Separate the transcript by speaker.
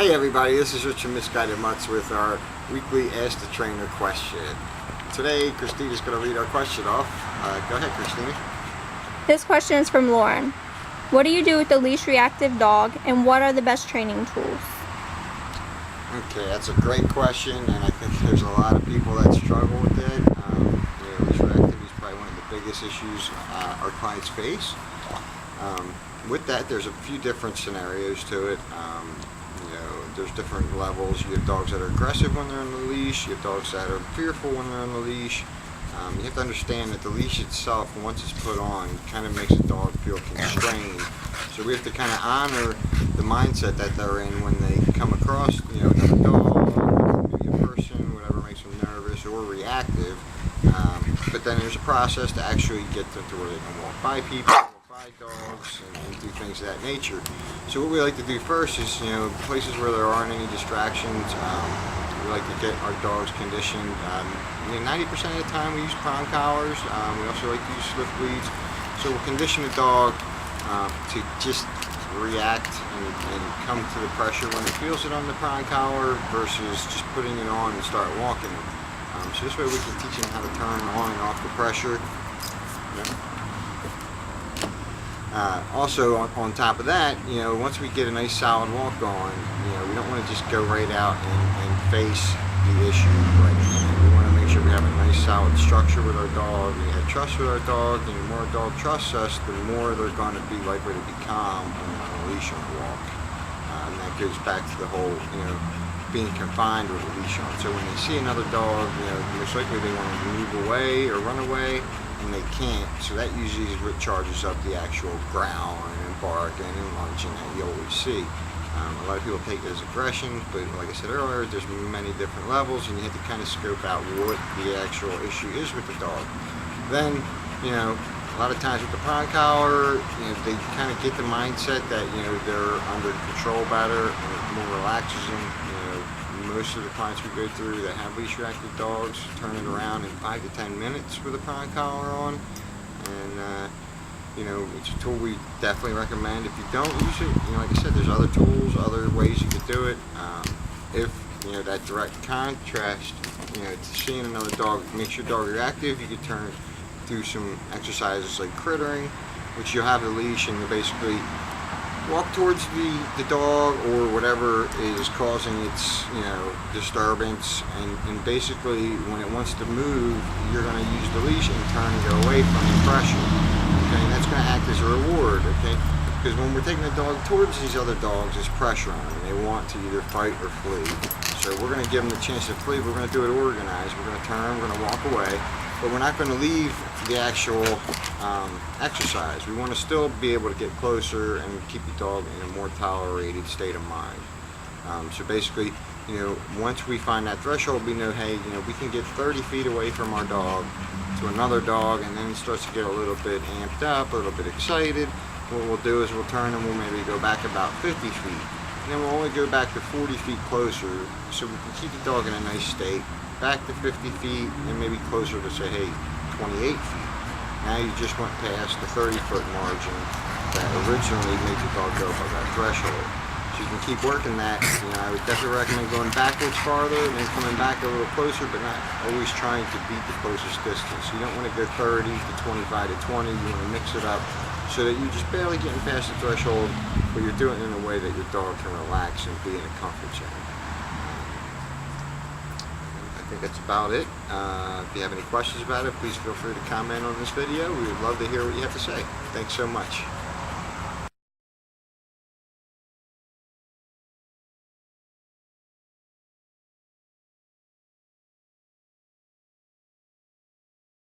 Speaker 1: Hey everybody, this is Richard Misguided Mutts with our weekly Ask the Trainer question. Today, Christina's going to read our question off. Go ahead, Christina.
Speaker 2: This question is from Lauren. What do you do with the leash reactive dog, and what are the best training tools?
Speaker 1: Okay, that's a great question, and I think there's a lot of people that struggle with it. Leash reactivity is probably one of the biggest issues our clients face. With that, there's a few different scenarios to it. There's different levels. You have dogs that are aggressive when they're on the leash. You have dogs that are fearful when they're on the leash. You have to understand that the leash itself, once it's put on, kind of makes a dog feel constrained. So we have to kind of honor the mindset that they're in when they come across, another dog, maybe a person, whatever makes them nervous or reactive. But then there's a process to actually get them to where they can walk by people, dogs, and do things of that nature. So what we like to do first is, places where there aren't any distractions, we like to get our dogs conditioned. 90% of the time we use prong collars. We also like to use swift leads. So we'll condition the dog to just react and come to the pressure when it feels it on the prong collar versus just putting it on and start walking it. So this way we can teach them how to turn on and off the pressure. Also, on top of that, once we get a nice solid walk going, we don't want to just go right out and face the issue right away. We want to make sure we have a nice solid structure with our dog. We have trust with our dog, and the more our dog trusts us, the more they're going to be likely to be calm when they're on a leash on a walk. And that goes back to the whole, being confined with a leash on. So when they see another dog, most likely they want to move away or run away, and they can't. So that usually is what charges up the actual growling and barking and lunging that you always see. A lot of people take it as aggression, but like I said earlier, there's many different levels, and you have to kind of scope out what the actual issue is with the dog. Then, a lot of times with the prong collar, they kind of get the mindset that they're under control better, and it more relaxes them. Most of the clients we go through that have leash reactive dogs turn it around in 5 to 10 minutes with a prong collar on, and it's a tool we definitely recommend. If you don't use it, like I said, there's other tools, other ways you could do it. If that direct contrast, to seeing another dog makes your dog reactive, you could turn through some exercises like crittering, which you'll have the leash and you basically walk towards the dog or whatever is causing its disturbance, and basically when it wants to move, you're going to use the leash and turn and go away from the pressure. Okay, and that's going to act as a reward. Okay, because when we're taking the dog towards these other dogs, there's pressure on them and they want to either fight or flee. So we're going to give them the chance to flee. We're going to do it organized. We're going to turn, we're going to walk away, but we're not going to leave the actual exercise. We want to still be able to get closer and keep the dog in a more tolerated state of mind. So basically, once we find that threshold, we know, hey, we can get 30 feet away from our dog to another dog, and then it starts to get a little bit amped up, a little bit excited. What we'll do is we'll turn and we'll maybe go back about 50 feet. And then we'll only go back to 40 feet closer, so we can keep the dog in a nice state. Back to 50 feet, and maybe closer to, say, hey, 28 feet. Now you just went past the 30-foot margin that originally made the dog go above that threshold. So you can keep working that. I would definitely recommend going backwards farther and then coming back a little closer, but not always trying to beat the closest distance. You don't want to go 30 to 25 to 20. You want to mix it up so that you're just barely getting past the threshold, but you're doing it in a way that your dog can relax and be in a comfort zone. I think that's about it. If you have any questions about it, please feel free to comment on this video. We would love to hear what you have to say. Thanks so much.